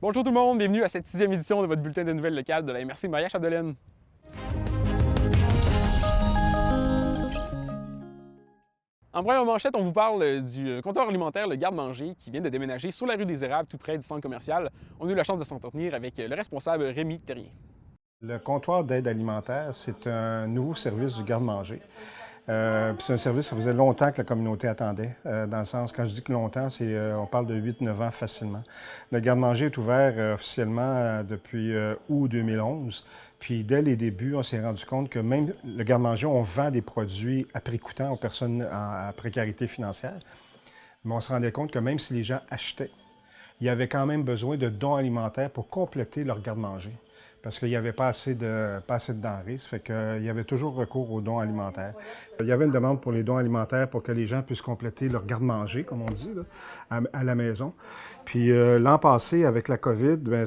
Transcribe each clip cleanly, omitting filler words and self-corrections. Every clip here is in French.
Bonjour tout le monde, bienvenue à cette 6e édition de votre bulletin de nouvelles locales de la MRC de Maria-Chapdelaine. En première manchette, on vous parle du comptoir alimentaire Le Garde-Manger qui vient de déménager sur la rue des Érables, tout près du centre commercial. On a eu la chance de s'entretenir avec le responsable Rémi Terrien. Le comptoir d'aide alimentaire, c'est un nouveau service du garde-manger. C'est un service, ça faisait longtemps que la communauté attendait. Dans le sens, quand je dis que longtemps, on parle de 8-9 ans facilement. Le garde-manger est ouvert officiellement depuis août 2011. Puis dès les débuts, on s'est rendu compte que même le garde-manger, on vend des produits à prix coûtant aux personnes à précarité financière. Mais on se rendait compte que même si les gens achetaient, il y avait quand même besoin de dons alimentaires pour compléter leur garde-manger. Parce qu'il n'y avait pas assez de denrées. Ça fait qu'il y avait toujours recours aux dons alimentaires. Il y avait une demande pour les dons alimentaires pour que les gens puissent compléter leur garde-manger, comme on dit, là, à la maison. Puis l'an passé, avec la COVID, bien,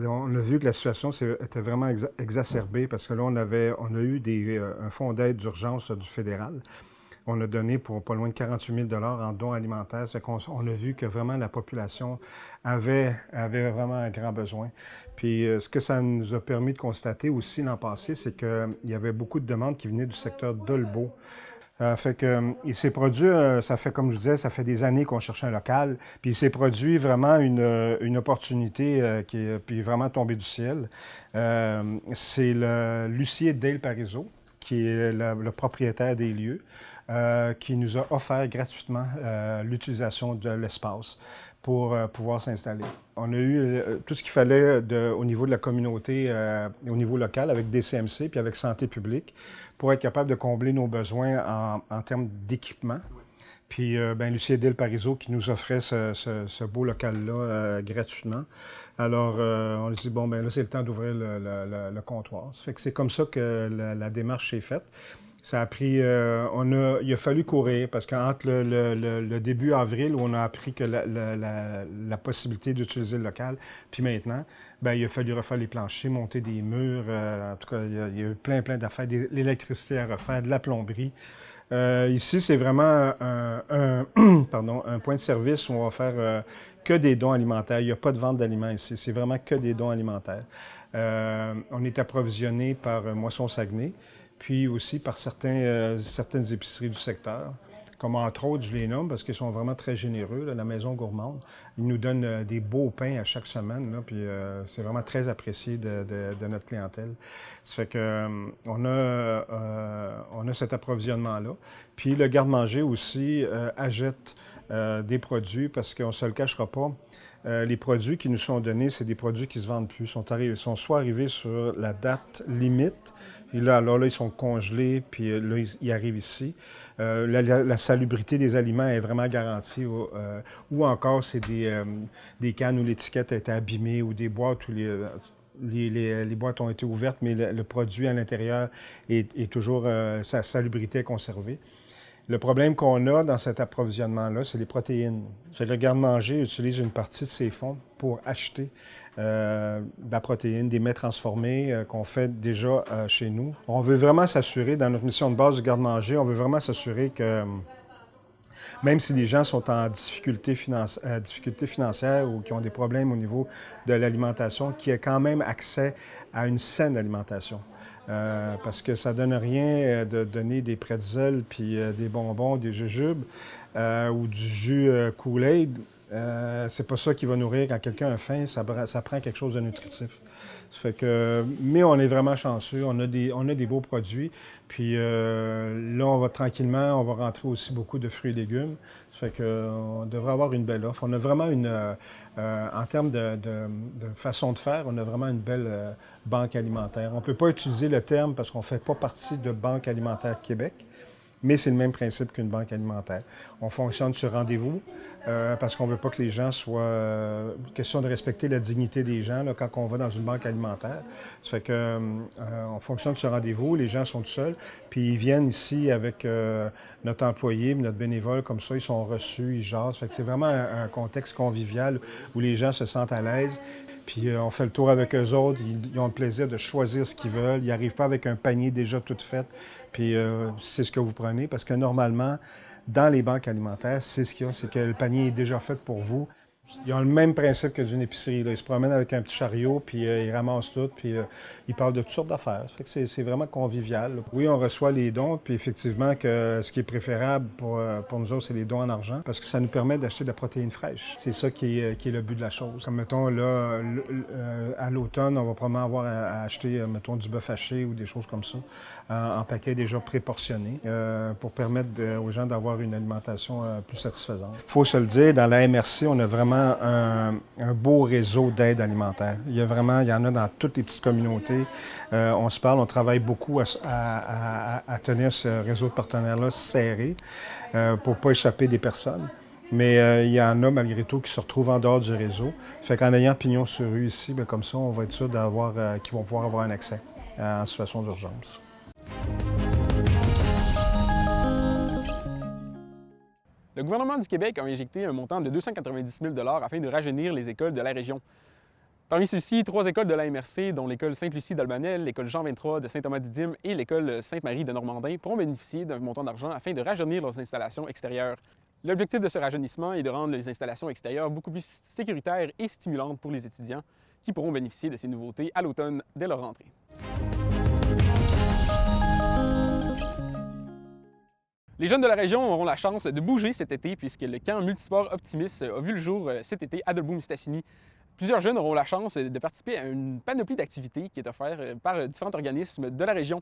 on a vu que la situation était vraiment exacerbée parce que là, on a eu un fonds d'aide d'urgence du fédéral. On a donné pour pas loin de 48 000 en dons alimentaires. Ça fait on a vu que vraiment la population avait vraiment un grand besoin. Puis ce que ça nous a permis de constater aussi l'an passé, c'est qu'il y avait beaucoup de demandes qui venaient du secteur d'Olbeau. Fait que il s'est produit, ça fait comme je disais, ça fait des années qu'on cherchait un local, puis il s'est produit vraiment une opportunité qui est puis vraiment tombée du ciel. C'est le Lucier Dale Parizeau, qui est le propriétaire des lieux, qui nous a offert gratuitement l'utilisation de l'espace pour pouvoir s'installer. On a eu tout ce qu'il fallait au niveau de la communauté, au niveau local, avec DCMC puis avec Santé publique, pour être capable de combler nos besoins en termes d'équipement. Puis, Lucie Edil Parizeau qui nous offrait ce beau local-là gratuitement. Alors, on a dit, bon, ben là, c'est le temps d'ouvrir le comptoir. Ça fait que c'est comme ça que la démarche s'est faite. Ça a pris, il a fallu courir parce qu'entre le début avril où on a appris que la possibilité d'utiliser le local, puis maintenant, ben il a fallu refaire les planchers, monter des murs. En tout cas, il y a eu plein d'affaires, l'électricité à refaire, de la plomberie. Ici, c'est vraiment un point de service où on va faire que des dons alimentaires. Il n'y a pas de vente d'aliments ici. C'est vraiment que des dons alimentaires. On est approvisionné par Moisson Saguenay, puis aussi par certaines épiceries du secteur. Comme entre autres, je les nomme parce qu'ils sont vraiment très généreux, là, la Maison Gourmande. Ils nous donnent des beaux pains à chaque semaine, là, puis c'est vraiment très apprécié de notre clientèle. Ça fait que on a cet approvisionnement-là. Puis le garde-manger aussi achète des produits parce qu'on ne se le cachera pas. Les produits qui nous sont donnés, c'est des produits qui ne se vendent plus. Ils sont soit arrivés sur la date limite, et là, alors là, ils sont congelés, puis là, ils arrivent ici. La salubrité des aliments est vraiment garantie. Ou encore, c'est des cannes où l'étiquette a été abîmée ou des boîtes où les boîtes ont été ouvertes, mais le produit à l'intérieur est toujours, sa salubrité est conservée. Le problème qu'on a dans cet approvisionnement-là, c'est les protéines. Le garde-manger utilise une partie de ses fonds pour acheter de la protéine, des mets transformés qu'on fait déjà chez nous. On veut vraiment s'assurer, dans notre mission de base du garde-manger, on veut vraiment s'assurer que même si les gens sont en difficulté financière ou qui ont des problèmes au niveau de l'alimentation, qu'il y ait quand même accès à une saine alimentation. Parce que ça ne donne rien de donner des pretzels, puis des bonbons, des jujubes ou du jus Kool-Aid. C'est pas ça qui va nourrir. Quand quelqu'un a faim, ça prend quelque chose de nutritif. Ça fait que, mais on est vraiment chanceux. On a des beaux produits. Puis là, on va tranquillement, on va rentrer aussi beaucoup de fruits et légumes. Ça fait qu'on devrait avoir une belle offre. On a vraiment en termes de façon de faire, on a vraiment une belle banque alimentaire. On ne peut pas utiliser le terme parce qu'on ne fait pas partie de Banque alimentaire Québec, mais c'est le même principe qu'une banque alimentaire. On fonctionne sur rendez-vous parce qu'on ne veut pas que les gens soient... question de respecter la dignité des gens là, quand on va dans une banque alimentaire. Ça fait que on fonctionne sur rendez-vous, les gens sont tout seuls, puis ils viennent ici avec notre employé, notre bénévole, comme ça, ils sont reçus, ils jasent. Ça fait que c'est vraiment un contexte convivial où les gens se sentent à l'aise. Puis on fait le tour avec eux autres, ils ont le plaisir de choisir ce qu'ils veulent. Ils n'arrivent pas avec un panier déjà tout fait, puis c'est ce que vous prenez. Parce que normalement, dans les banques alimentaires, c'est ce qu'il y a, c'est que le panier est déjà fait pour vous. Ils ont le même principe que d'une épicerie, là. Ils se promènent avec un petit chariot, puis ils ramassent tout, puis ils parlent de toutes sortes d'affaires. Ça fait que c'est vraiment convivial, là. Oui, on reçoit les dons, puis effectivement, que ce qui est préférable pour nous autres, c'est les dons en argent, parce que ça nous permet d'acheter de la protéine fraîche. C'est ça qui est le but de la chose. Comme, mettons, là, à l'automne, on va probablement avoir à acheter, mettons, du bœuf haché ou des choses comme ça, en paquets déjà préportionnés, pour permettre aux gens d'avoir une alimentation plus satisfaisante. Il faut se le dire, dans la MRC, on a vraiment un beau réseau d'aide alimentaire. Il y en a dans toutes les petites communautés. On se parle, on travaille beaucoup à tenir ce réseau de partenaires-là serré pour ne pas échapper des personnes. Mais il y en a malgré tout qui se retrouvent en dehors du réseau. Fait qu'en ayant pignon sur rue ici, bien, comme ça, on va être sûr qu'ils vont pouvoir avoir un accès en situation d'urgence. Le gouvernement du Québec a injecté un montant de 290 000 afin de rajeunir les écoles de la région. Parmi ceux-ci, 3 écoles de la MRC, dont l'école Sainte-Lucie d'Albanel, l'école Jean 23 de Saint-Thomas-Didyme et l'école Sainte-Marie de Normandin pourront bénéficier d'un montant d'argent afin de rajeunir leurs installations extérieures. L'objectif de ce rajeunissement est de rendre les installations extérieures beaucoup plus sécuritaires et stimulantes pour les étudiants qui pourront bénéficier de ces nouveautés à l'automne dès leur rentrée. Les jeunes de la région auront la chance de bouger cet été puisque le camp Multisport Optimis a vu le jour cet été à Dolbeau-Mistassini. Plusieurs jeunes auront la chance de participer à une panoplie d'activités qui est offerte par différents organismes de la région.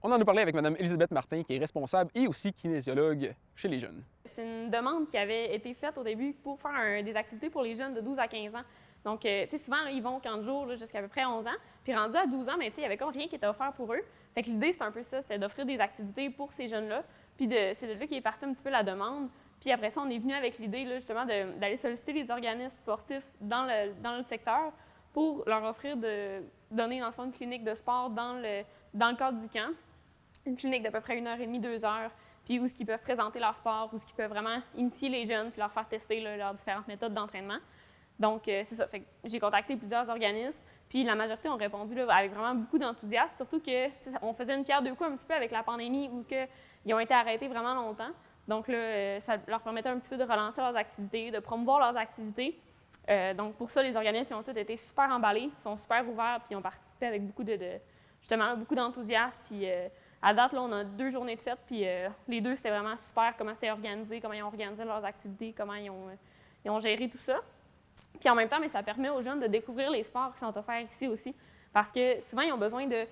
On en a parlé avec Mme Elisabeth Martin, qui est responsable et aussi kinésiologue chez les jeunes. C'est une demande qui avait été faite au début pour faire des activités pour les jeunes de 12 à 15 ans. Donc, tu sais, souvent, là, ils vont 15 jours jusqu'à peu près 11 ans. Puis rendu à 12 ans, il n'y avait comme rien qui était offert pour eux. Fait que l'idée, c'était un peu ça, c'était d'offrir des activités pour ces jeunes-là. Puis c'est de là qu'est partie un petit peu la demande. Puis après ça, on est venu avec l'idée, là, justement, d'aller solliciter les organismes sportifs dans le secteur pour leur offrir de donner, dans le fond, une clinique de sport dans le cadre du camp. Une clinique d'à peu près 1h30, 2 heures, puis où ils peuvent présenter leur sport, où ils peuvent vraiment initier les jeunes puis leur faire tester là, leurs différentes méthodes d'entraînement. Donc, c'est ça. Fait que j'ai contacté plusieurs organismes, puis la majorité ont répondu là, avec vraiment beaucoup d'enthousiasme, surtout que on faisait une pierre deux coups un petit peu avec la pandémie où ils ont été arrêtés vraiment longtemps. Donc là, ça leur permettait un petit peu de relancer leurs activités, de promouvoir leurs activités. Donc pour ça, les organismes ont tous été super emballés, sont super ouverts, puis ont participé avec beaucoup beaucoup d'enthousiasme. Puis à date, là, on a 2 journées de fête, puis les 2, c'était vraiment super, comment c'était organisé, comment ils ont organisé leurs activités, comment ils ont géré tout ça. Puis en même temps, mais ça permet aux jeunes de découvrir les sports qui sont offerts ici aussi. Parce que souvent, ils ont besoin de...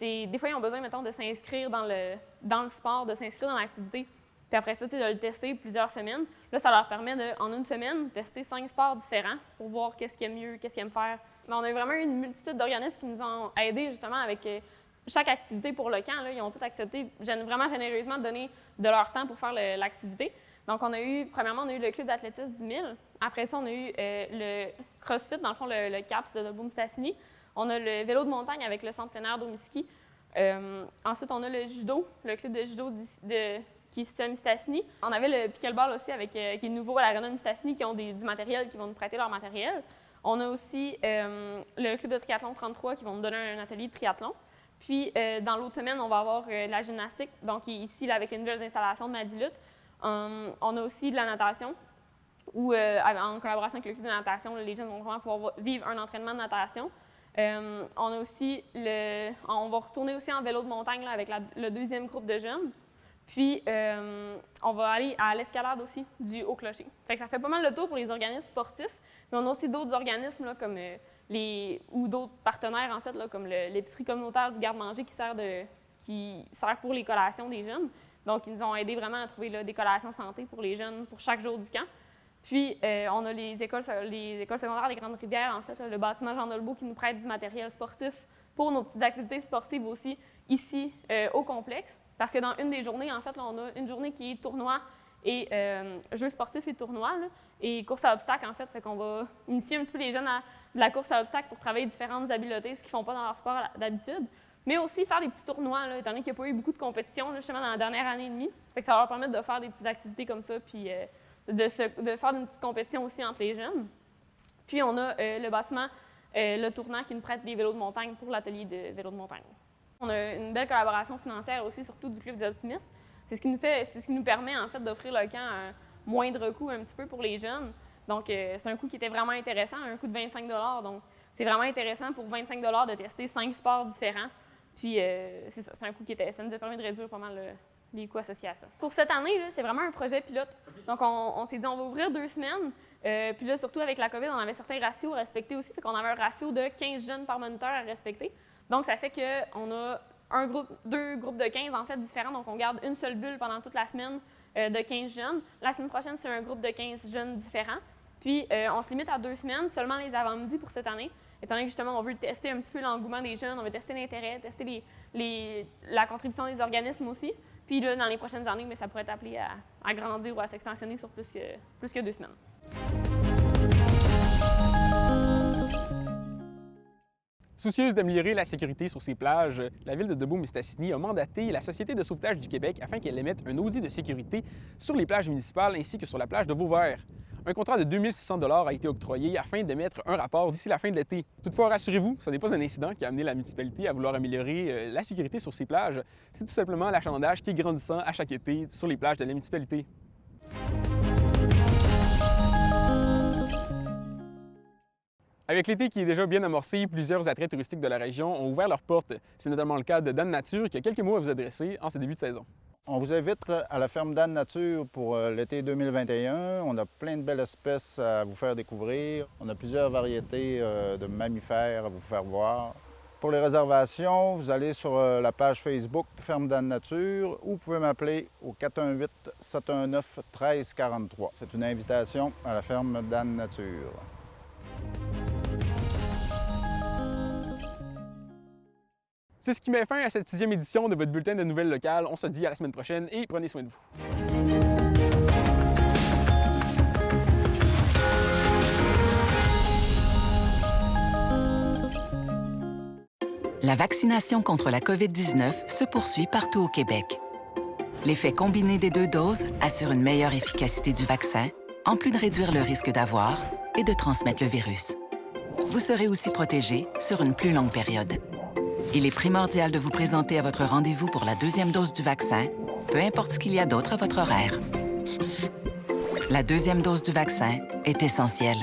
Des fois, ils ont besoin, mettons, de s'inscrire dans le sport, de s'inscrire dans l'activité. Puis après ça, de le tester plusieurs semaines. Là, ça leur permet en une semaine, tester 5 sports différents pour voir qu'est-ce qu'ils aiment mieux, qu'est-ce qu'ils aiment faire. Mais on a vraiment eu une multitude d'organismes qui nous ont aidés justement avec chaque activité pour le camp. Là, ils ont tous accepté vraiment généreusement de donner de leur temps pour faire l'activité. Donc, premièrement, on a eu le club d'athlétisme du 1000. Après ça, on a eu le CrossFit, dans le fond, le CAPS de Dolbeau-Mistassini. On a le vélo de montagne avec le centre plein air d'Omiski. Ensuite, on a le judo, le club de judo qui est situé à Mistassini. On avait le pickleball aussi, qui est nouveau à l'Arena de Mistassini, qui ont du matériel, qui vont nous prêter leur matériel. On a aussi le club de triathlon 33 qui vont nous donner un atelier de triathlon. Puis, dans l'autre semaine, on va avoir la gymnastique, donc ici, là, avec les nouvelles installations de Madilutte. On a aussi de la natation, où, en collaboration avec le club de natation, là, les jeunes vont vraiment pouvoir vivre un entraînement de natation. On a aussi on va retourner aussi en vélo de montagne là, avec le deuxième groupe de jeunes. Puis, on va aller à l'escalade aussi du Haut-Clocher. Fait que ça fait pas mal le tour pour les organismes sportifs, mais on a aussi d'autres organismes là, comme ou d'autres partenaires, en fait, là, comme l'épicerie communautaire du garde-manger qui sert pour les collations des jeunes. Donc, ils nous ont aidés vraiment à trouver là, des collations santé pour les jeunes pour chaque jour du camp. Puis, on a les écoles secondaires des Grandes-Rivières, en fait, là, le bâtiment Jean Dolbeau qui nous prête du matériel sportif pour nos petites activités sportives aussi ici au complexe. Parce que dans une des journées, en fait, là, on a une journée qui est tournoi et jeux sportifs et tournois, là, et course à obstacles, en fait. Fait qu'on va initier un petit peu les jeunes à de la course à obstacles pour travailler différentes habiletés, ce qu'ils ne font pas dans leur sport d'habitude. Mais aussi faire des petits tournois, là, étant donné qu'il n'y a pas eu beaucoup de compétitions là, justement dans la dernière année et demie. Fait que ça va leur permettre de faire des petites activités comme ça, puis de faire une petite compétition aussi entre les jeunes. Puis on a le bâtiment Le Tournant qui nous prête des vélos de montagne pour l'atelier de vélos de montagne. On a une belle collaboration financière aussi, surtout du Club des Optimistes. C'est ce qui nous permet en fait d'offrir le camp à un moindre coût un petit peu pour les jeunes. Donc, c'est un coût qui était vraiment intéressant, un coût de 25 $. Donc, c'est vraiment intéressant pour 25 $ de tester 5 sports différents. Puis, c'est ça, c'est un coût ça nous a permis de réduire pas mal les coûts associés à ça. Pour cette année, c'est vraiment un projet pilote. Donc, on s'est dit, on va ouvrir 2 semaines. Puis là, surtout avec la COVID, on avait certains ratios à respecter aussi. Fait qu'on avait un ratio de 15 jeunes par moniteur à respecter. Donc, ça fait qu'on a deux groupes de 15 en fait différents. Donc, on garde une seule bulle pendant toute la semaine de 15 jeunes. La semaine prochaine, c'est un groupe de 15 jeunes différents. Puis, on se limite à 2 semaines, seulement les avant-midi pour cette année. Étant donné que justement, on veut tester un petit peu l'engouement des jeunes, on veut tester l'intérêt, tester la contribution des organismes aussi. Puis là, dans les prochaines années, mais ça pourrait être appelé à grandir ou à s'extensionner sur plus que 2 semaines. Soucieuse d'améliorer la sécurité sur ses plages, la Ville de Debout-Mistassini a mandaté la Société de sauvetage du Québec afin qu'elle émette un audit de sécurité sur les plages municipales ainsi que sur la plage de Vauvert. Un contrat de 2 600 $ a été octroyé afin d'émettre un rapport d'ici la fin de l'été. Toutefois, rassurez-vous, ce n'est pas un incident qui a amené la municipalité à vouloir améliorer la sécurité sur ses plages. C'est tout simplement l'achalandage qui est grandissant à chaque été sur les plages de la municipalité. Avec l'été qui est déjà bien amorcé, plusieurs attraits touristiques de la région ont ouvert leurs portes. C'est notamment le cas de Dan Nature qui a quelques mots à vous adresser en ce début de saison. On vous invite à la ferme Dan Nature pour l'été 2021. On a plein de belles espèces à vous faire découvrir. On a plusieurs variétés de mammifères à vous faire voir. Pour les réservations, vous allez sur la page Facebook Ferme Dan Nature ou vous pouvez m'appeler au 418-719-1343. C'est une invitation à la ferme Dan Nature. C'est ce qui met fin à cette 6e édition de votre bulletin de nouvelles locales. On se dit à la semaine prochaine et prenez soin de vous. La vaccination contre la COVID-19 se poursuit partout au Québec. L'effet combiné des 2 doses assure une meilleure efficacité du vaccin, en plus de réduire le risque d'avoir et de transmettre le virus. Vous serez aussi protégé sur une plus longue période. Il est primordial de vous présenter à votre rendez-vous pour la 2e dose du vaccin, peu importe ce qu'il y a d'autre à votre horaire. La 2e dose du vaccin est essentielle.